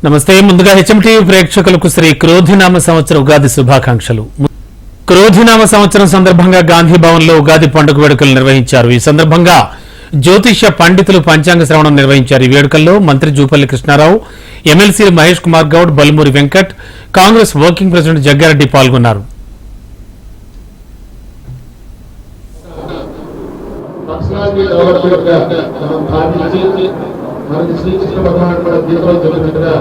నమస్తే. ముందుగా హెచ్ఎంటీవీ ప్రేక్షకులకు శ్రీ క్రోధినామ సంవత్సర ఉగాది శుభాకాంక్షలు. క్రోధినామ సంవత్సరం సందర్భంగా గాంధీ భవన్ లో ఉగాది పండుగ వేడుకలు నిర్వహించారు. ఈ సందర్భంగా జ్యోతిష్య పండితులు పంచాంగ శ్రవణం నిర్వహించారు. ఈ వేడుకల్లో మంత్రి జూపల్లి కృష్ణారావు, ఎమ్మెల్సీలు మహేష్ కుమార్ గౌడ్, బల్మూరి వెంకట్, కాంగ్రెస్ వర్కింగ్ ప్రెసిడెంట్ జగ్గారెడ్డి పాల్గొన్నారు. మనకి శ్రీకృష్ణ భగవాన్ కూడా గీతలో చెప్పినట్టుగా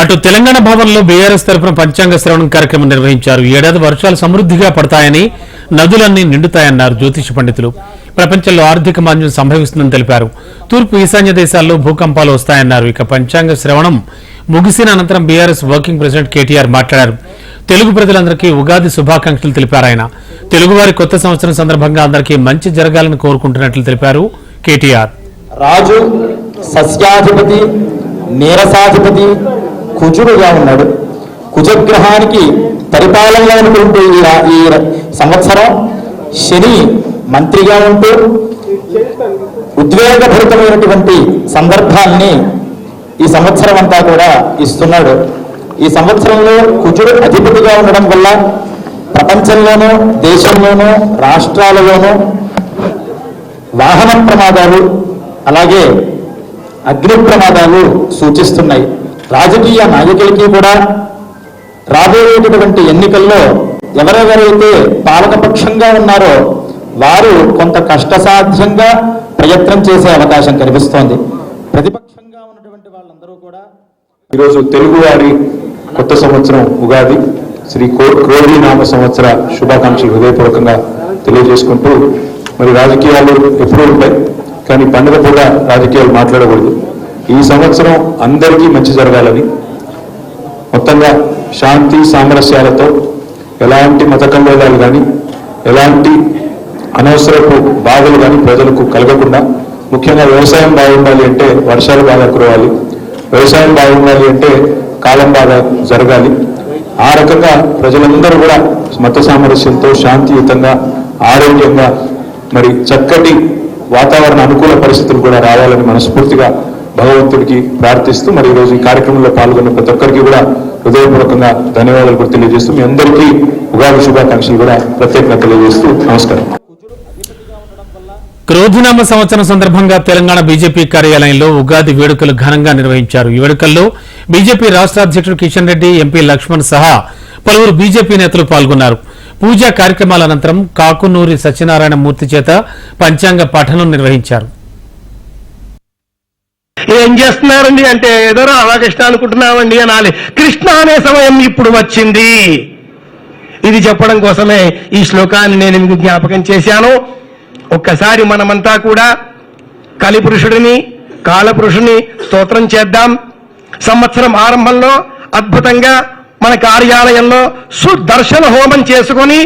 అటు తెలంగాణ భవన్లో బీఆర్ఎస్ తరఫున పంచాంగ శ్రవణం కార్యక్రమం నిర్వహించారు. ఈ ఏడాది వర్షాలు సమృద్ధిగా పడతాయని, నదులన్నీ నిండుతాయన్నారు జ్యోతిష పండితులు. ప్రపంచంలో ఆర్థిక మాంద్యం సంభవిస్తుందని తెలిపారు. తూర్పు ఈశాన్య దేశాల్లో భూకంపాలు వస్తాయన్నారు. ఇక పంచాంగ శ్రవణం ముగిసిన అనంతరం బీఆర్ఎస్ వర్కింగ్ ప్రెసిడెంట్ కేటీఆర్ మాట్లాడారు. తెలుగు ప్రజలందరికీ ఉగాది శుభాకాంక్షలు తెలిపారు ఆయన. తెలుగువారి కొత్త సంవత్సరం సందర్భంగా అందరికీ మంచి జరగాలని కోరుకుంటున్నట్లు తెలిపారు కేటీఆర్. రాజు సస్యాధిపతి, నీరసాధిపతి కుజుడుగా ఉన్నాడు. కుజగ్రహానికి పరిపాలనలో అనుకుంటూ ఈ సంవత్సరం శని మంత్రిగా ఉంటూ ఉద్వేగభరితమైనటువంటి సందర్భాన్ని ఈ సంవత్సరం అంతా కూడా ఇస్తున్నాడు. ఈ సంవత్సరంలో కుజుడు అధిపతిగా ఉండడం వల్ల ప్రపంచంలోనూ, దేశంలోనూ, రాష్ట్రాలలోనూ వాహన ప్రమాదాలు, అలాగే అగ్ని ప్రమాదాలు సూచిస్తున్నాయి. రాజకీయ నాయకులకి కూడా రాబోయేటటువంటి ఎన్నికల్లో ఎవరెవరైతే పాలకపక్షంగా ఉన్నారో వారు కొంత కష్టసాధ్యంగా ప్రయత్నం చేసే అవకాశం కనిపిస్తోంది. ప్రతిపక్షంగా ఉన్నటువంటి వాళ్ళందరూ కూడా ఈరోజు తెలుగువారి కొత్త సంవత్సరం ఉగాది శ్రీ క్రోధినామ సంవత్సర శుభాకాంక్షలు హృదయపూర్వకంగా తెలియజేసుకుంటూ, మరి రాజకీయాలు ఎప్పుడూ ఉంటాయి, కానీ పండుగ పూట రాజకీయాలు మాట్లాడకూడదు. ఈ సంవత్సరం అందరికీ మంచి జరగాలని, మొత్తంగా శాంతి సామరస్యాలతో ఎలాంటి మత కల్లోలాలు కానీ, ఎలాంటి అనవసరపు బాధలు కానీ ప్రజలకు కలగకుండా, ముఖ్యంగా వ్యవసాయం బాగుండాలి అంటే వర్షాలు బాగా కురవాలి, వ్యవసాయం బాగుండాలి అంటే కాలం బాగా జరగాలి. ఆ రకంగా ప్రజలందరూ కూడా మత సామరస్యంతో శాంతియుతంగా, ఆరోగ్యంగా, మరి చక్కటి వాతావరణ అనుకూల పరిస్థితులు కూడా రావాలని మనస్ఫూర్తిగా భగవంతుడికి ప్రార్థిస్తూ, మరి ఈరోజు ఈ కార్యక్రమంలో పాల్గొన్న ప్రతి ఒక్కరికి కూడా హృదయపూర్వకంగా ధన్యవాదాలు కూడా తెలియజేస్తూ, మీ అందరికీ ఉగాది శుభాకాంక్షలు కూడా ప్రత్యేకంగా తెలియజేస్తూ నమస్కారం. క్రోధినామ సంవత్సరం సందర్భంగా తెలంగాణ బీజేపీ కార్యాలయంలో ఉగాది వేడుకలు ఘనంగా నిర్వహించారు. ఈ వేడుకల్లో బీజేపీ రాష్ట్ర అధ్యక్షుడు కిషన్ రెడ్డి, ఎంపీ లక్ష్మణ్ సహా పలువురు బీజేపీ నేతలు పాల్గొన్నారు. పూజా కార్యక్రమాల అనంతరం కాకునూరి సత్యనారాయణ మూర్తి చేత పంచాంగ పఠనం నిర్వహించారు. ఏం చేస్తున్నారండి అంటే, ఏదో రామకృష్ణ అనుకుంటున్నామండి అనాలి. కృష్ణ అనే సమయం ఇప్పుడు వచ్చింది. ఇది చెప్పడం కోసమే ఈ శ్లోకాన్ని నేను మీకు జ్ఞాపకం చేశాను. ఒక్కసారి మనమంతా కూడా కలిపురుషుడిని, కాలపురుషుని స్తోత్రం చేద్దాం. సంవత్సరం ఆరంభంలో అద్భుతంగా మన కార్యాలయంలో సుదర్శన హోమం చేసుకొని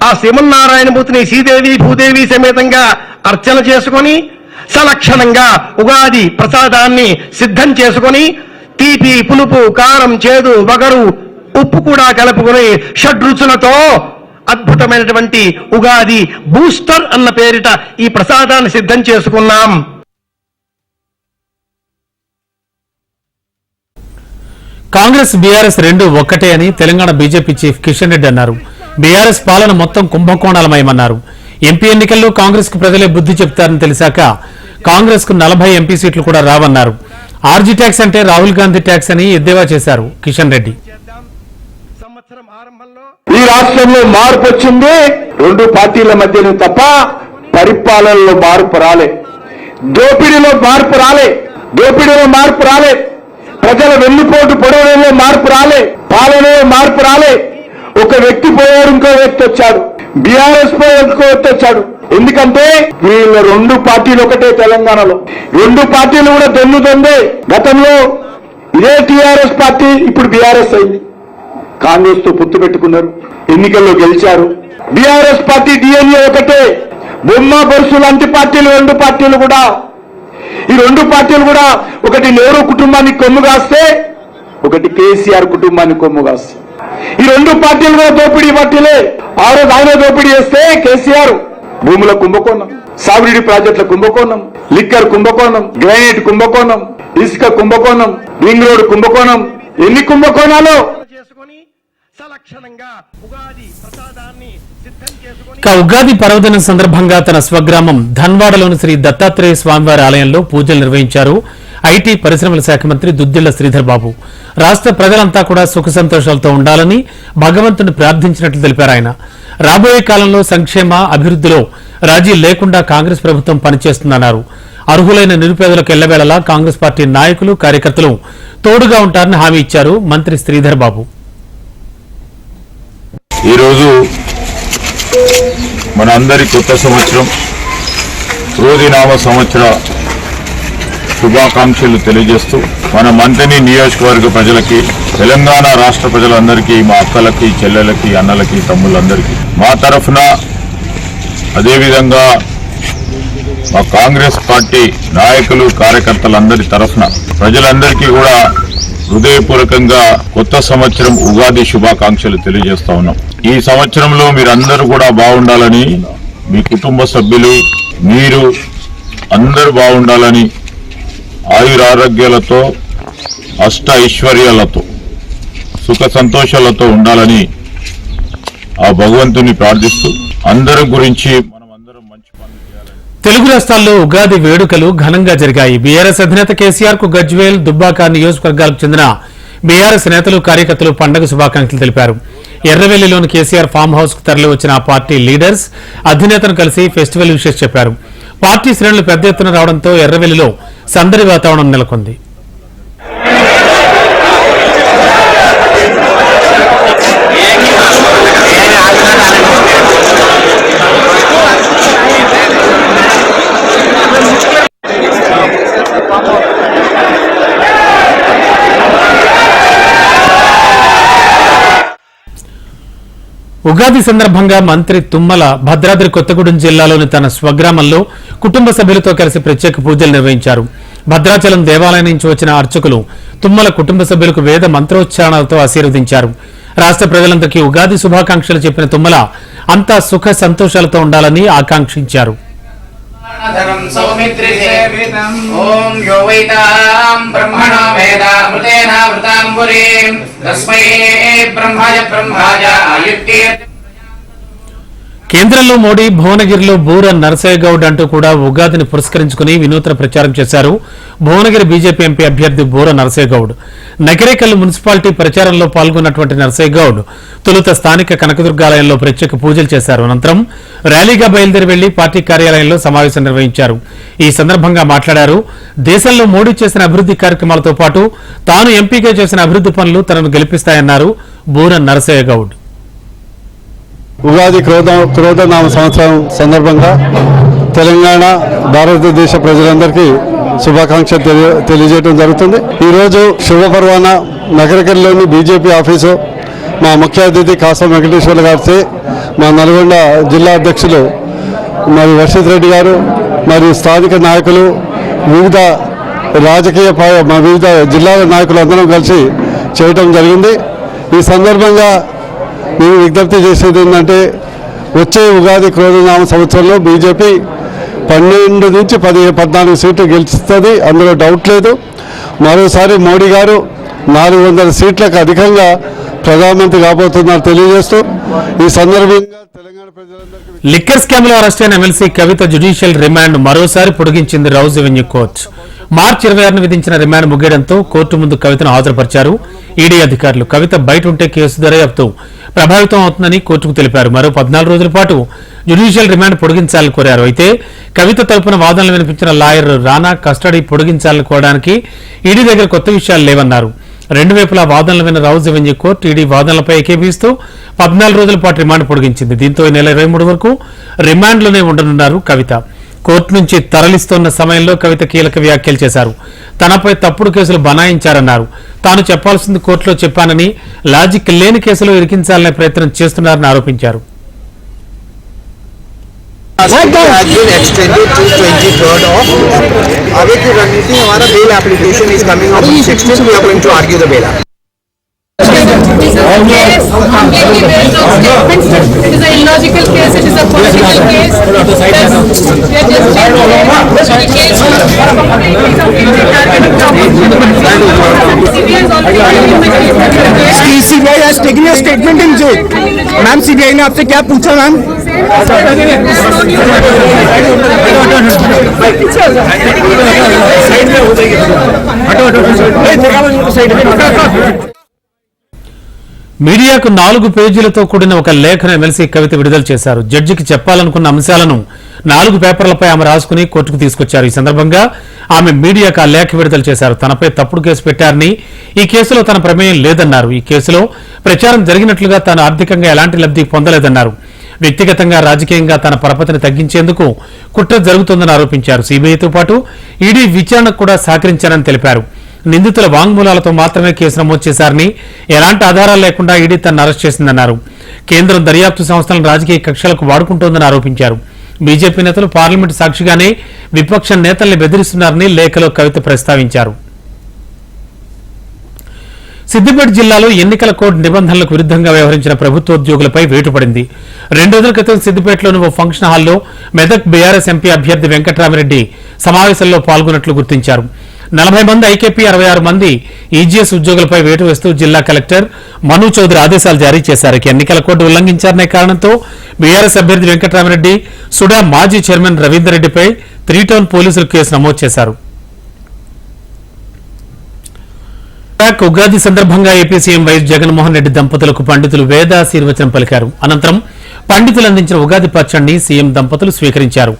ఆ శ్రీమన్నారాయణమూర్తిని శ్రీదేవి భూదేవి సమేతంగా అర్చన చేసుకొని సలక్షణంగా ఉగాది ప్రసాదాన్ని సిద్ధం చేసుకొని తీపి, పులుపు, కారం, చేదు, వగరు, ఉప్పు కూడా కలుపుకొని షడ్రుచులతో అద్భుతమైనటువంటి ఉగాది బూస్టర్ అన్న పేరిట ఈ ప్రసాదాన్ని సిద్ధం చేసుకున్నాం. కాంగ్రెస్ బీఆర్ఎస్ రెండు ఒక్కటే అని తెలంగాణ బీజేపీ చీఫ్ కిషన్ రెడ్డి అన్నారు. బీఆర్ఎస్ పాలన మొత్తం కుంభకోణాలమయమన్నారు. ఎంపీ ఎన్నికల్లో కాంగ్రెస్ కు ప్రజలే బుద్ధి చెప్తారని తెలిసాక కాంగ్రెస్ కు 40 ఎంపీ సీట్లు కూడా రావన్నారు. ఆర్జీ ట్యాక్స్ అంటే రాహుల్ గాంధీ ట్యాక్స్ అని ఎద్దేవా చేశారు కిషన్ రెడ్డి. ఈ రాష్ట్రంలో మార్పు వచ్చింది రెండు పార్టీల మధ్యనే తప్ప పరిపాలనలో మార్పు రాలే, దోపిడీలో మార్పు రాలే. ప్రజల వెన్నుపోటు పొడవడంలో మార్పు రాలే, పాలనలో మార్పు రాలే. ఒక వ్యక్తి పోయాడు, ఇంకో వ్యక్తి వచ్చాడు. బీఆర్ఎస్ పోయాడు, ఇంకో వ్యక్తి వచ్చాడు. ఎందుకంటే వీళ్ళ రెండు పార్టీలు ఒకటే తెలంగాణలో. రెండు పార్టీలు కూడా దొందే. గతంలో ఇదే టీఆర్ఎస్ పార్టీ ఇప్పుడు బీఆర్ఎస్ అయింది. కాంగ్రెస్ తో పొత్తు పెట్టుకున్నారు, ఎన్నికల్లో గెలిచారు. బీఆర్ఎస్ పార్టీ డిఎన్ఏ ఒకటే. బొమ్మ బొరుసు లాంటి పార్టీలు రెండు పార్టీలు కూడా. ఈ రెండు పార్టీలు కూడా ఒకటి నెహ్రూ కుటుంబానికి కొమ్ము కాస్తే, ఒకటి కేసీఆర్ కుటుంబానికి కొమ్ము కాస్తే. ఈ రెండు పార్టీలు కూడా దోపిడీ పార్టీలే. ఆ రోజు ఆయన దోపిడీ చేస్తే కేసీఆర్ భూముల కుంభకోణం, సాగునీటి ప్రాజెక్టుల కుంభకోణం, లిక్కర్ కుంభకోణం, గ్రానైట్ కుంభకోణం, ఇసుక కుంభకోణం, రింగ్ రోడ్ కుంభకోణం, ఎన్ని కుంభకోణాలు చేసుకొని సలక్షణంగా ఉగాది ప్రసాదాన్ని సిద్ధం చేసుకొని ఇక ఉగాది పర్వదినం సందర్భంగా తన స్వగ్రామం ధన్వాడలోని శ్రీ దత్తాత్రేయ స్వామివారి ఆలయంలో పూజలు నిర్వహించారు ఐటీ పరిశ్రమల శాఖ మంత్రి దుద్దిళ్ల శ్రీధర్ బాబు. రాష్ట్ర ప్రజలంతా కూడా సుఖ సంతోషాలతో ఉండాలని భగవంతుని ప్రార్థించినట్లు తెలిపారు ఆయన. రాబోయే కాలంలో సంక్షేమ అభివృద్ధిలో రాజీ లేకుండా కాంగ్రెస్ ప్రభుత్వం పనిచేస్తుందన్నారు. అర్హులైన నిరుపేదలకు ఎల్లవేళలా కాంగ్రెస్ పార్టీ నాయకులు కార్యకర్తలు తోడుగా ఉంటారని హామీ ఇచ్చారు మంత్రి శ్రీధర్ బాబు. ఈరోజు మన అందరి కొత్త సంవత్సరం క్రోధినామ సంవత్సర శుభాకాంక్షలు తెలియజేస్తూ మన మంత్రిని నియోజకవర్గ ప్రజలకి, తెలంగాణ రాష్ట్ర ప్రజలందరికీ, మా అక్కలకి, చెల్లెలకి, అన్నలకి, తమ్ముళ్ళందరికీ మా తరఫున, అదేవిధంగా మా కాంగ్రెస్ పార్టీ నాయకులు కార్యకర్తలందరి తరఫున ప్రజలందరికీ కూడా హృదయపూర్వకంగా కొత్త సంవత్సరం ఉగాది శుభాకాంక్షలు తెలియజేస్తా ఉన్నాం. ఈ సంవత్సరంలో మీరందరూ కూడా బాగుండాలని, మీ కుటుంబ సభ్యులు, మీరు అందరూ బాగుండాలని, ఆయురారోగ్యాలతో, అష్ట ఐశ్వర్యాలతో, సుఖ సంతోషాలతో ఉండాలని ఆ భగవంతుని ప్రార్థిస్తూ అందరి గురించి మనం అందరం మంచి పనులు చేయాలని. తెలుగు రాష్ట్రాల్లో ఉగాది వేడుకలు ఘనంగా జరిగాయి. బీఆర్ఎస్ అధినేత కేసీఆర్ కు గజ్వేల్, దుబ్బాక నియోజకవర్గాలకు చెందిన బీఆర్ఎస్ నేతలు, కార్యకర్తలు పండుగ శుభాకాంక్షలు తెలిపారు. ఎర్రవెల్లిలోని కేసీఆర్ ఫామ్ హౌస్ కు తరలి వచ్చిన ఆ పార్టీ లీడర్స్ అధినేతను కలిసి ఫెస్టివల్ విషెస్ చెప్పారు. పార్టీ శ్రేణులు పెద్ద ఎత్తున రావడంతో ఎర్రవెల్లిలో సందడి వాతావరణం నెలకొంది. ఉగాది సందర్భంగా మంత్రి తుమ్మల భద్రాద్రి కొత్తగూడెం జిల్లాలోని తన స్వగ్రామంలో కుటుంబ సభ్యులతో కలిసి ప్రత్యేక పూజలు నిర్వహించారు. భద్రాచలం దేవాలయం నుంచి వచ్చిన అర్చకులు తుమ్మల కుటుంబ సభ్యులకు వేద మంత్రోచ్చారణలతో ఆశీర్వదించారు. రాష్ట్ర ప్రజలందరికీ ఉగాది శుభాకాంక్షలు చెప్పిన తుమ్మల అంతా సుఖ సంతోషాలతో ఉండాలని ఆకాంక్షించారు. ఓం యో వైతాం బ్రహ్మణో వేదామృతేనావృతాంబురీం తస్మై బ్రహ్మాయ ఆయుక్తే. కేంద్రంలో మోడీ, భువనగిరిలో బూర నరసయ్య గౌడ్ అంటూ కూడా ఉగాదిని పురస్కరించుకుని వినూత్న ప్రచారం చేశారు భువనగిరి బీజేపీ ఎంపీ అభ్యర్థి బూర నరసయ్య గౌడ్. నకిరేకల్ మున్సిపాలిటీ ప్రచారంలో పాల్గొన్నటువంటి నరసయ్య గౌడ్ తొలుత స్థానిక కనకదుర్గాలయంలో ప్రత్యేక పూజలు చేశారు. అనంతరం ర్యాలీగా బయలుదేరి వెళ్లి పార్టీ కార్యాలయంలో సమావేశం నిర్వహించారు. ఈ సందర్భంగా మాట్లాడారు. దేశంలో మోడీ చేసిన అభివృద్ది కార్యక్రమాలతో పాటు తాను ఎంపీగా చేసిన అభివృద్ది పనులు తనను గెలిపిస్తాయన్నారు బూర నరసయ్య గౌడ్. ఉగాది క్రోధనామ సంవత్సరం సందర్భంగా తెలంగాణ, భారతదేశ ప్రజలందరికీ శుభాకాంక్షలు తెలియజేయడం జరుగుతుంది. ఈరోజు శుభపర్వాన నగరకల్లోని బీజేపీ ఆఫీసు మా ముఖ్య అతిథి కాసం వెంకటేశ్వర గారిచే మా నల్గొండ జిల్లా అధ్యక్షులు మరి వర్షిత్ రెడ్డి గారు మరియు స్థానిక నాయకులు, వివిధ రాజకీయ వివిధ జిల్లాల నాయకులు అందరం కలిసి చేయటం జరిగింది. ఈ సందర్భంగా నేను విజ్ఞప్తి చేసేది ఏంటంటే, వచ్చే ఉగాది క్రోధనామ సంవత్సరంలో బీజేపీ 12 నుంచి 14 సీట్లు గెలుస్తుంది, అందులో డౌట్ లేదు. మరోసారి మోడీ గారు 400 సీట్లకు అధికంగా ప్రధానమంత్రి కాబోతున్నారు తెలియజేస్తూ ఈ సందర్భంగా తెలంగాణ ప్రజలందరికీ లిక్కర్ స్కామ్ లో అరెస్ట్ అయిన ఎమ్మెల్సీ కవిత జ్యుడిషియల్ రిమాండ్ మరోసారి పొడిగించింది రౌజ్ రెవెన్యూ కోర్టు. మార్చి 26న విధించిన రిమాండ్ ముగియడంతో కోర్టు ముందు కవితను హాజరుపరిచారు ఈడీ అధికారులు. కవిత బయట ఉంటే కేసు దర్యాప్తు ప్రభావితం అవుతుందని కోర్టుకు తెలిపారు. మరో 14 రోజుల పాటు జ్యుడిషియల్ రిమాండ్ పొడిగించాలని కోరారు. అయితే కవిత తరపున వాదనలు వినిపించిన లాయర్ రానా కస్టడీ పొడిగించాలని కోరడానికి ఈడీ దగ్గర కొత్త విషయాలు లేవన్నారు. రెండు వైపులా వాదనలు విన్న రౌజ్ రెవెన్యూ కోర్టు ఈడీ వాదనలపై ఏకీభవిస్తూ 14 రోజుల పాటు రిమాండ్ పొడిగించింది. దీంతో ఈ నెల 23 వరకు రిమాండ్లోనే ఉండనున్నారు కవిత. కోర్టు నుంచి తరలిస్తున్న సమయంలో కవిత కీలక వ్యాఖ్యలు చేశారు. తనపై తప్పుడు కేసులు బనాయించారన్నారు. తాను చెప్పాల్సింది కోర్టులో చెప్పానని, లాజిక్ లేని కేసులో ఇరికించాలనే ప్రయత్నం చేస్తున్నారని ఆరోపించారు. It is a illogical case, it is a political case. CBI has taken a statement in jail. Ma'am CBI ने आपसे क्या पूछा मैम? మీడియాకు 4 పేజీలతో కూడిన ఒక లేఖను ఎమ్మెల్సీ కవిత విడుదల చేశారు. జడ్జికి చెప్పాలనుకున్న అంశాలను 4 పేపర్లపై ఆమె రాసుకుని కోర్టుకు తీసుకొచ్చారు. ఈ సందర్భంగా ఆమె మీడియాకు ఆ లేఖ విడుదల చేశారు. తనపై తప్పుడు కేసు పెట్టారని, ఈ కేసులో తన ప్రమేయం లేదన్నారు. ఈ కేసులో ప్రచారం జరిగినట్లుగా తాను ఆర్థికంగా ఎలాంటి లబ్ధి పొందలేదన్నారు. వ్యక్తిగతంగా రాజకీయంగా తన పరపతిని తగ్గించేందుకు కుట్ర జరుగుతోందని ఆరోపించారు. సీబీఐతో పాటు ఈడీ విచారణకు కూడా సహకరించారని తెలిపారు. నిందితుల వాంగ్మూలాలతో మాత్రమే కేసు నమోదు చేశారని, ఎలాంటి ఆధారాలు లేకుండా ఈడీ తనను అరెస్ట్ చేసిందన్నారు. కేంద్రం దర్యాప్తు సంస్థలను రాజకీయ కక్షలకు వాడుకుంటోందని ఆరోపించారు. బీజేపీ నేతలు పార్లమెంటు సాక్షిగానే విపక్ష నేతల్ని బెదిరిస్తున్నారని లేఖలో కవిత ప్రస్తావించారు. సిద్దిపేట జిల్లాలో ఎన్నికల కోడ్ నిబంధనలకు విరుద్ధంగా వ్యవహరించిన ప్రభుత్వోద్యోగులపై వేటు పడింది. 2 రోజుల క్రితం సిద్దిపేటలోని ఓ ఫంక్షన్ హాల్లో మెదక్ బీఆర్ఎస్ ఎంపీ అభ్యర్థి వెంకట్రామిరెడ్డి సమావేశంలో పాల్గొన్నట్లు గుర్తించారు. 40 మంది ఐకేపీ, 66 మంది ఈజీఎస్ ఉద్యోగులపై వేటు వేస్తూ జిల్లా కలెక్టర్ మను చౌదరి ఆదేశాలు జారీ చేశారు. ఎన్నికల కోడ్ ఉల్లంఘించారనే కారణంతో బీఆర్ఎస్ అభ్యర్థి వెంకట్రామిరెడ్డి, సుడా మాజీ చైర్మన్ రవీందర్ రెడ్డిపై 3 టౌన్ పోలీసులు కేసు నమోదు చేశారు. ఉగాది సందర్భంగా AP CM YS Jaganmohan Reddy దంపతులకు పండితులు వేదాశీర్వచనం పలికారు. అనంతరం పండితులు అందించిన ఉగాది పచ్చడిని సీఎం దంపతులు స్వీకరించారు.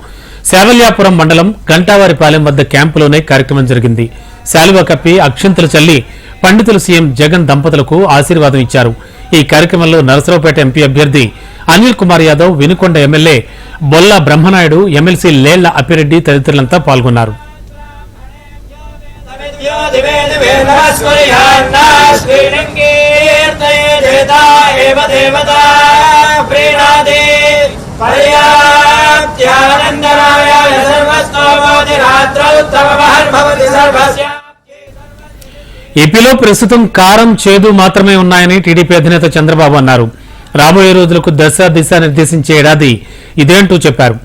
శావల్యాపురం మండలం గంటావారిపాలెం వద్ద క్యాంపులోనే కార్యక్రమం జరిగింది. శాలువా కప్పి అక్షంతలు చల్లి పండితులు సీఎం జగన్ దంపతులకు ఆశీర్వాదం ఇచ్చారు. ఈ కార్యక్రమంలో నరసరావుపేట ఎంపీ అభ్యర్థి అనిల్ కుమార్ యాదవ్, వినుకొండ ఎమ్మెల్యే బొల్లా బ్రహ్మనాయుడు, ఎమ్మెల్సీ లేళ్ల అప్పిరెడ్డి తదితరులంతా పాల్గొన్నారు. ఏపీలో ప్రస్తుతం కారం, చేదు మాత్రమే ఉన్నాయని టీడీపీ అధినేత చంద్రబాబు అన్నారు. రాబోయే రోజులకు దిశ నిర్దేశించే ఏడాది ఇదేంటూ చెప్పారు.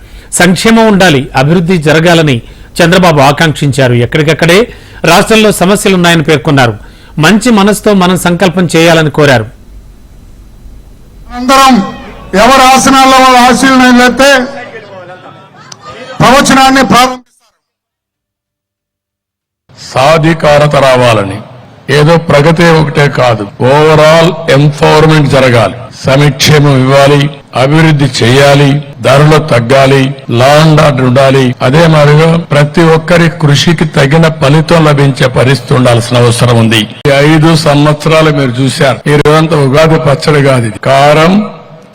సంక్షేమం ఉండాలి, అభివృద్ధి జరగాలని చంద్రబాబు ఆకాంక్షించారు. ఎక్కడికక్కడే రాష్ట్రంలో సమస్యలున్నాయని పేర్కొన్నారు. మంచి మనసుతో మనం సంకల్పం చేయాలని కోరారు. అందరం ఎవరి ఆసనాల్లో వాళ్ళ ఆశీర్వాదం లేతే ప్రవచనాన్ని ప్రారంభిస్తారు. సాధికారత రావాలని, ఏదో ప్రగతి ఒకటే కాదు, ఓవరాల్ ఎంపవర్మెంట్ జరగాలి, సంక్షేమం ఇవ్వాలి, అభివృద్ధి చేయాలి, ధరలు తగ్గాలి, లా అండ్ ఆర్డర్ ఉండాలి. అదే మాదిరిగా ప్రతి ఒక్కరి కృషికి తగిన ఫలితం లభించే పరిస్థితి ఉండాల్సిన అవసరం ఉంది. 5 సంవత్సరాలు మీరు చూశారు, ఈ రోజంతా ఉగాది పచ్చడి కాదు, కారం,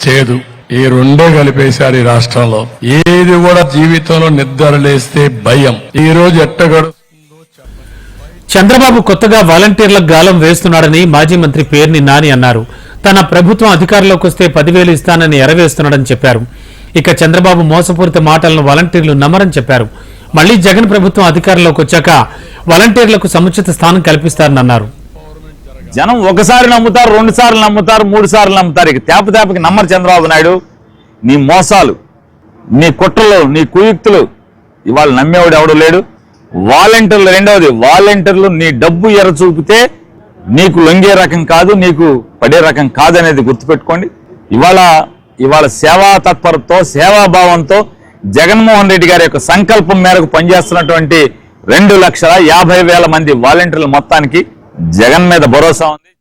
చేదు ఈ 2 కలిపేశారు ఈ రాష్ట్రంలో. ఏది కూడా జీవితంలో నిద్రలేస్తే భయం. ఈ రోజు ఎట్టగడు చంద్రబాబు కొత్తగా వాలంటీర్లకు గాలం వేస్తున్నాడని మాజీ మంత్రి పేర్ని నాని అన్నారు. తన ప్రభుత్వం అధికారంలోకి వస్తే 10,000 ఇస్తానని ఎరవేస్తున్నాడని చెప్పారు. ఇక చంద్రబాబు మోసపూరిత మాటలను వాలంటీర్లు నమ్మరని చెప్పారు. మళ్లీ జగన్ ప్రభుత్వం అధికారంలోకి వచ్చాక వాలంటీర్లకు సముచిత స్థానం కల్పిస్తారని అన్నారు. జనం ఒకసారి నమ్ముతారు, 2 సార్లు నమ్ముతారు, 3 సార్లు నమ్ముతారు. ఇక తేపకి నమ్మరు చంద్రబాబు నాయుడు. నీ మోసాలు, నీ కుట్రలు, నీ కుయుక్తులు ఇవాళ నమ్మేవాడు ఎవడు లేడు. వాలంటీర్లు, రెండవది వాలంటీర్లు నీ డబ్బు ఎర చూపితే నీకు లొంగే రకం కాదు, నీకు పడే రకం కాదనేది గుర్తుపెట్టుకోండి. ఇవాళ సేవా తత్పరతో, సేవాభావంతో జగన్మోహన్ రెడ్డి గారి యొక్క సంకల్పం మేరకు పనిచేస్తున్నటువంటి 2,50,000 మంది వాలంటీర్ల మొత్తానికి జగన్ మీద భరోసా ఉంది.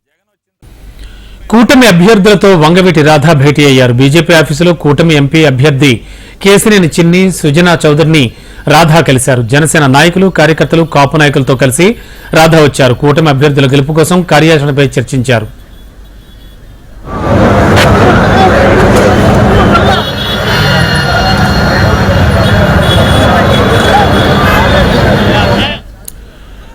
కూటమి అభ్యర్థులతో వంగవీటి రాధా భేటీ అయ్యారు. బీజేపీ ఆఫీసులో కూటమి ఎంపీ అభ్యర్థి కేసినేని చిన్ని, సుజనా చౌదరిని రాధా కలిశారు. జనసేన నాయకులు, కార్యకర్తలు, కాపు నాయకులతో కలిసి రాధా వచ్చారు. కూటమి అభ్యర్థుల గెలుపు కోసం కార్యాచరణపై చర్చించారు.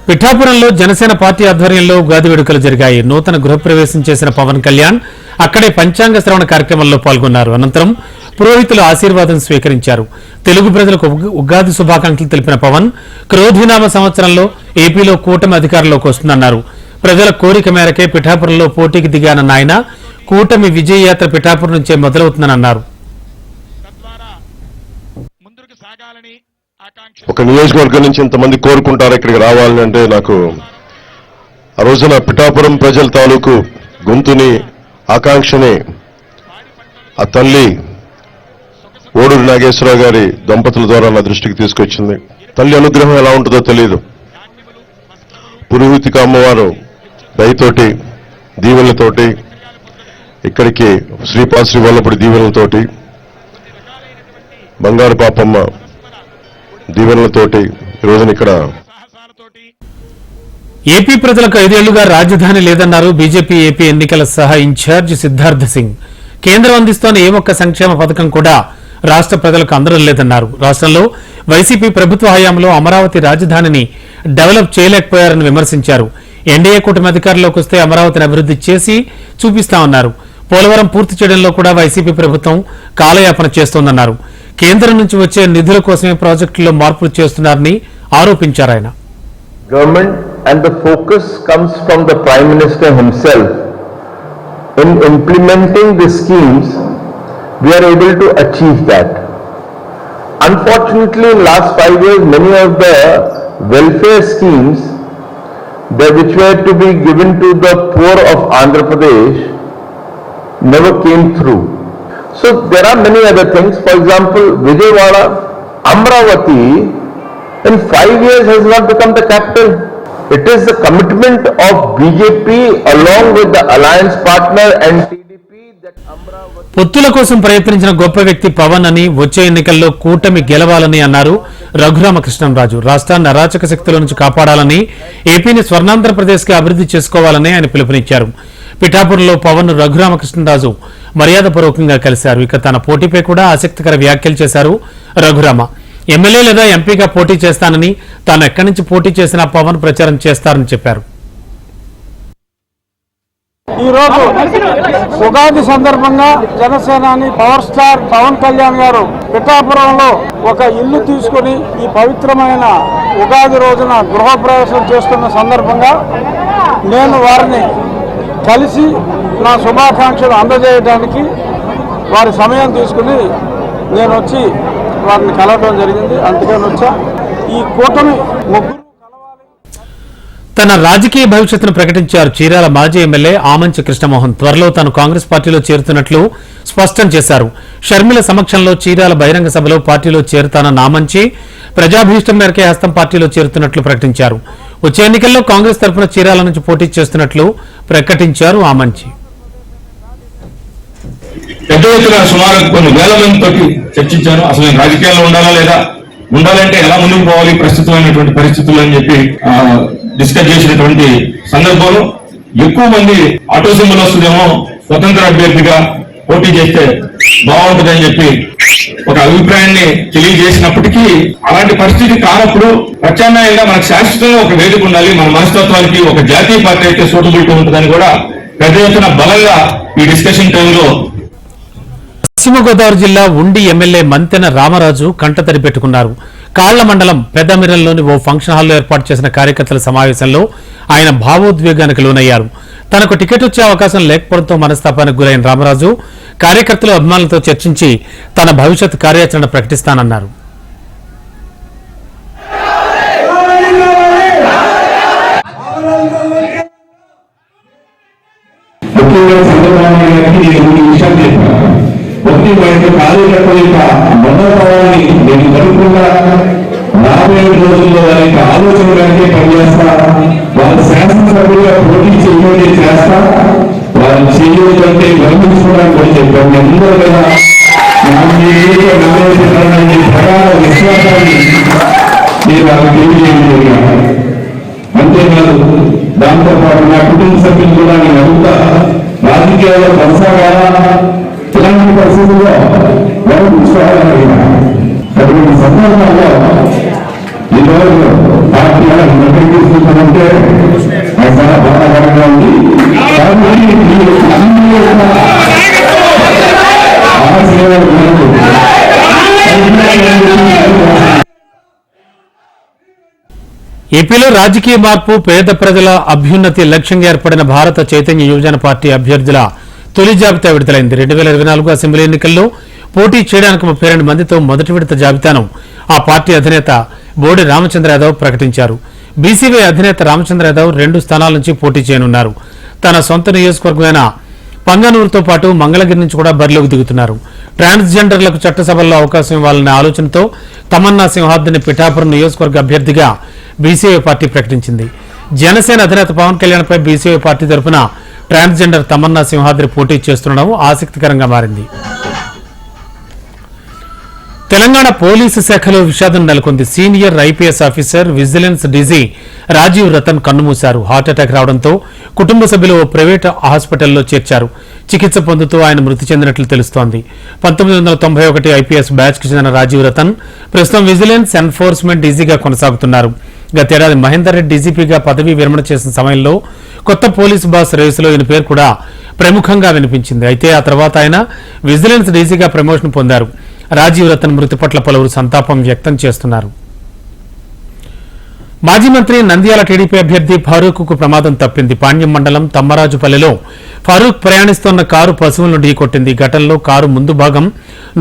పిఠాపురంలో జనసేన పార్టీ ఆధ్వర్యంలో ఉగాది వేడుకలు జరిగాయి. నూతన గృహప్రవేశం చేసిన పవన్ కళ్యాణ్ అక్కడే పంచాంగ శ్రవణ కార్యక్రమంలో పాల్గొన్నారు. అనంతరం పురోహితుల ఆశీర్వాదం స్వీకరించారు. తెలుగు ప్రజలకు ఉగాది శుభాకాంక్షలు తెలిపిన పవన్ క్రోధినామ సంవత్సరంలో ఏపీలో కూటమి అధికారంలోకి వస్తుందన్నారు. ప్రజల కోరిక మేరకే పిఠాపురంలో పోటీకి దిగానన్న ఆయన కూటమి విజయయాత్ర పిఠాపురం నుంచే మొదలవుతుందన్నారు. ఒక నియోజకవర్గం నుంచి ఇంతమంది కోరుకుంటారు ఇక్కడికి రావాలని అంటే నాకు ఆ రోజున పిఠాపురం ప్రజల తాలూకు గొంతుని, ఆకాంక్షని ఆ తల్లి ఓడూరి నాగేశ్వరరావు గారి దంపతుల ద్వారా నా దృష్టికి తీసుకొచ్చింది. తల్లి అనుగ్రహం ఎలా ఉంటుందో తెలియదు. పురోహితిక అమ్మవారు దయతోటి, దీవెనలతోటి, ఇక్కడికి శ్రీ వల్లపుడి దీవెనలతోటి, బంగారు పాపమ్మ దీవెనలతోటి ఈ రోజున ఇక్కడ ఏపీ ప్రజలకు 5 ఏళ్లుగా రాజధాని లేదన్నారు బీజేపీ ఏపీ ఎన్నికల సహా ఇన్ఛార్జ్ సిద్ధార్థ సింగ్. కేంద్రం అందిస్తోన్న ఏ ఒక్క సంక్షేమ పథకం కూడా రాష్ట్ర ప్రజలకు అందడం లేదన్నారు. రాష్ట్రంలో వైసీపీ ప్రభుత్వ హయాంలో అమరావతి రాజధానిని డెవలప్ చేయలేకపోయారని విమర్శించారు. ఎన్డీఏ కూటమి అధికారంలోకి వస్తే అమరావతిని అభివృద్ధి చేసి చూపిస్తామన్నారు. పోలవరం పూర్తి చేయడంలో కూడా వైసీపీ ప్రభుత్వం కాలయాపన చేస్తోందన్నారు. కేంద్రం నుంచి వచ్చే నిధుల కోసమే ప్రాజెక్టుల్లో మార్పులు చేస్తున్నారని ఆరోపించారు ఆయన. Government and the focus comes from the Prime Minister himself. In implementing the schemes, we are able to achieve that. Unfortunately, in last 5 years, many of the welfare schemes which were to be given to the poor of Andhra Pradesh never came through. So there are many other things. For example, Vijayawada, Amravati in 5 years has not become the capital. It is the commitment of BJP along with the alliance partner and TDP that Amravati. పొత్తుల కోసం ప్రయత్నించిన గొప్ప వ్యక్తి పవన్ అని, వచ్చే ఎన్నికల్లో కూటమి గెలవాలని అన్నారు రఘురామకృష్ణంరాజు. రాష్ట్రాన్ని అరాచక శక్తుల నుంచి కాపాడాలని, ఏపీని స్వర్ణాంధ్రప్రదేశ్ కి అభివృద్ధి చేసుకోవాలని ఆయన పిలుపునిచ్చారు. పిఠాపురంలో పవన్ రఘురామకృష్ణరాజు మర్యాదపూర్వకంగా కలిశారు. ఇక తన పోటీపై కూడా ఆసక్తికర వ్యాఖ్యలు చేశారు రఘురామ. ఎమ్మెల్యే లేదా ఎంపీగా పోటీ చేస్తానని, తాను ఎక్కడి నుంచి పోటీ చేసినా పవన్ ప్రచారం చేస్తారని చెప్పారు. ఈ రోజు ఉగాది సందర్భంగా జనసేనాని పవర్ స్టార్ పవన్ కళ్యాణ్ గారు పిఠాపురంలో ఒక ఇల్లు తీసుకుని ఈ పవిత్రమైన ఉగాది రోజున గృహప్రవేశం చేస్తున్న సందర్భంగా నేను వారిని కలిసి నా శుభాకాంక్షలు అందజేయడానికి వారి సమయం తీసుకుని నేను వచ్చి వారిని కలవడం జరిగింది. అందుకని వచ్చా. ఈ కూటమి ముగ్గురు తన రాజకీయ భవిష్యత్తును ప్రకటించారు చీరాల మాజీ ఎమ్మెల్యే ఆమంచి కృష్ణమోహన్. త్వరలో తాను కాంగ్రెస్ పార్టీలో చేరుతున్నట్లు స్పష్టం చేశారు. షర్మిల సమక్షంలో చీరాల బహిరంగ సభలో పార్టీలో చేరుతానన్న ఆమంచి ప్రజాభీష్టం మేరకే హస్తం పార్టీలో చేరుతున్నట్లు ప్రకటించారు. వచ్చే ఎన్నికల్లో కాంగ్రెస్ తరఫున చీరాల నుంచి పోటీ చేస్తున్నట్లు ప్రకటించారు ఆమంచి. పెద్ద ఎత్తున సుమారు కొన్ని వేల మందితో చర్చించాను. అసలు నేను రాజకీయాల్లో ఉండాలా లేదా, ఉండాలంటే ఎలా ముందుకు పోవాలి ప్రస్తుతమైనటువంటి పరిస్థితులు అని చెప్పి డిస్కస్ చేసినటువంటి సందర్భంలో ఎక్కువ మంది ఆటో సింబల్ వస్తుందేమో, స్వతంత్ర అభ్యర్థిగా పోటీ చేస్తే బాగుంటుందని చెప్పి ఒక అభిప్రాయాన్ని తెలియజేసినప్పటికీ అలాంటి పరిస్థితి కానప్పుడు ప్రత్యామ్నాయంగా మనకు శాశ్వతంగా ఒక వేదిక ఉండాలి, మన మనస్తత్వానికి ఒక జాతీయ పార్టీ అయితే సూటబిలిటీ ఉంటుందని కూడా పెద్ద ఎత్తున బలంగా ఈ డిస్కషన్ టైంలో. పశ్చిమ గోదావరి జిల్లా ఉండి ఎమ్మెల్యే మంతెన రామరాజు కంటతడి పెట్టుకున్నారు. కాళ్ల మండలం పెద్దమిరంలోని ఓ ఫంక్షన్ హాల్లో ఏర్పాటు చేసిన కార్యకర్తల సమావేశంలో ఆయన భావోద్వేగానికి లోనయ్యారు. తనకు టికెట్ వచ్చే అవకాశం లేకపోవడంతో మనస్తాపానికి గురైన రామరాజు కార్యకర్తలు, అభిమానులతో చర్చించి తన భవిష్యత్ కార్యాచరణ ప్రకటిస్తానన్నారు. కార్యకర్తల యొక్క మనోభావాన్ని నేను కనుక్కున్నా నా రాబోయే రోజుల్లో వారికి ఆలోచన వెనకే పనిచేస్తా, వాళ్ళ శాసనసభ్యులుగా పోటీ చేయబడి చేస్తా, వారి చేయకంటే గమనించుకోవడానికి కూడా చెప్పాను. అందరూ కదా ప్రకార విశ్వాసాన్ని నేను వాళ్ళకి తెలియజేయగలిగాను. అంతేకాదు, దాంతోపాటు నా కుటుంబ సభ్యులు కూడా నేను అడుగుతా, రాజకీయాల్లో కొనసాగాలా, ఇలాంటి పరిస్థితుల్లో ఎవరు తీసుకోవాలన్నా అటువంటి సందర్భంలో ఈరోజు పార్టీ నిర్ణయం తీసుకుంటామంటే నాకు చాలా బాధాకరంగా ఉంది. కాబట్టి మీరు అన్ని ఆశయాలు ఏపీలో రాజకీయ మార్పు, పేద ప్రజల అభ్యున్నతి లక్ష్యంగా ఏర్పడిన భారత చైతన్య యువజన పార్టీ అభ్యర్థుల తొలి జాబితా విడుదలైంది. 2024 అసెంబ్లీ ఎన్నికల్లో పోటీ చేయడానికి 32 మందితో మొదటి విడత జాబితాను ఆ పార్టీ అధినేత బోడి రామచంద్ర యాదవ్ ప్రకటించారు. బీసీవై అధినేత రామచంద్ర యాదవ్ 2 స్థానాల నుంచి పోటీ చేయనున్నారు. తన సొంత నియోజకవర్గమైన పంగనూరుతో పాటు మంగళగిరి నుంచి కూడా బరిలోకి దిగుతున్నారు. ట్రాన్స్జెండర్లకు చట్టసభల్లో అవకాశం ఇవ్వాలనే ఆలోచనతో తమన్నా సింహాద్రిని పిఠాపురం నియోజకవర్గ అభ్యర్థిగా బీసీవై పార్టీ ప్రకటించింది. జనసేన అధినేత పవన్ కళ్యాణ్ పై బీసీవై పార్టీ తరఫున ట్రాన్స్జెండర్ తమన్నా సింహాద్రి పోటీ చేస్తుండడం ఆసక్తికరంగా మారింది. తెలంగాణ పోలీసు శాఖలో విషాదం నెలకొంది. Senior IPS officer, vigilance DG Rajiv Ratan కన్నుమూశారు. హార్ట్అటాక్ రావడంతో కుటుంబ సభ్యులు ఓ ప్రైవేట్ హాస్పిటల్లో చేర్చారు. చికిత్స పొందుతూ ఆయన మృతి చెందినట్లు తెలుస్తోంది. 1991 ఐపీఎస్ బ్యాచ్ కు చెందిన రాజీవ్ రతన్ ప్రస్తుతం విజిలెన్స్ ఎన్ఫోర్స్మెంట్ డీజీగా కొనసాగుతున్నారు. గతేడాది మహేందర్ రెడ్డి డీజీపీగా పదవీ విరమణ చేసిన సమయంలో కొత్త పోలీసు బాస్ రేసులో ఈయన పేరు కూడా ప్రముఖంగా వినిపించింది. అయితే ఆ తర్వాత ఆయన విజిలెన్స్ డీజీగా ప్రమోషన్ పొందారు. రాజీవ్ రతన్ మృతి పట్ల పలువురు సంతాపం వ్యక్తం చేస్తున్నారు. మాజీ మంత్రి నంద్యాల టీడీపీ అభ్యర్థి ఫారూక్ కు ప్రమాదం తప్పింది. పాణ్యం మండలం తమ్మరాజుపల్లెలో ఫారూక్ ప్రయాణిస్తున్న కారు పశువులను ఢీకొట్టింది. ఘటనలో కారు ముందు భాగం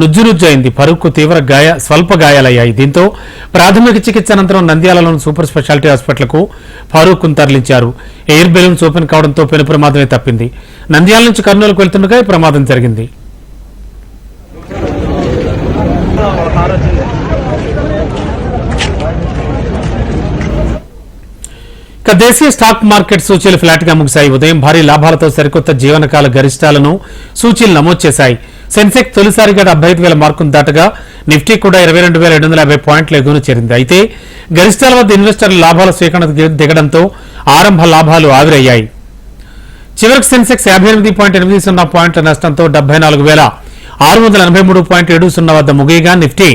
నుజ్జునుజ్జైంది. ఫారూక్ కు స్వల్ప గాయాలయ్యాయి. దీంతో ప్రాథమిక చికిత్స అనంతరం నంద్యాలలోని సూపర్ స్పెషాలిటీ హాస్పిటల్కు ఫారూక్ ను తరలించారు. ఎయిర్ బెలూన్స్ ఓపెన్ కావడంతో పెను ప్రమాదమే తప్పింది. నంద్యాల నుంచి కర్నూలుకు వెళ్తుండగా ఈ ప్రమాదం జరిగింది. దేశీయ స్టాక్ మార్కెట్ సూచీలు ఫ్లాట్ గా ముగిశాయి. ఉదయం భారీ లాభాలతో సరికొత్త జీవనకాల గరిష్టాలను సూచీలు నమోదు చేశాయి. సెన్సెక్స్ తొలిసారిగా 75,000 మార్కును దాటగా నిఫ్టీ కూడా 22,750 పాయింట్ల ఎగువన చేరింది. అయితే గరిష్టాల వద్ద ఇన్వెస్టర్ల లాభాల స్వీకరణకు దిగడంతో ఆరంభ లాభాలు ఆవిరయ్యాయి. చివరికి సెన్సెక్స్ 58.80 పాయింట్ల నష్టంతో 74,683.70 వద్ద ముగియగా నిఫ్టీ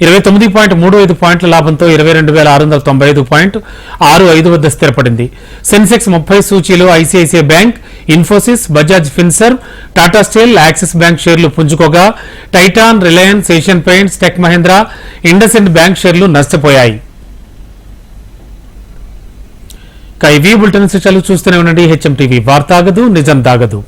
29.35 పాయింట్ల లాభంతో 22,695.65 వద్ద స్థిరపడింది. సెన్సెక్స్ 30 సూచీలో ఐసీఐసీఐ బ్యాంక్, ఇన్ఫోసిస్, బజాజ్ ఫిన్సర్వ్, టాటా స్టీల్, యాక్సిస్ బ్యాంక్ షేర్లు పుంజుకోగా టైటాన్, రిలయన్స్, ఏషియన్ పెయింట్స్, టెక్ మహీంద్రా, ఇండస్ఇండ్ బ్యాంక్ షేర్లు నష్టపోయాయి. ఇవి బులెటిన్ చూస్తూనే ఉండండి. హెచ్ఎం టీవీ, వార్త ఆగదు, నిజం దాగదు.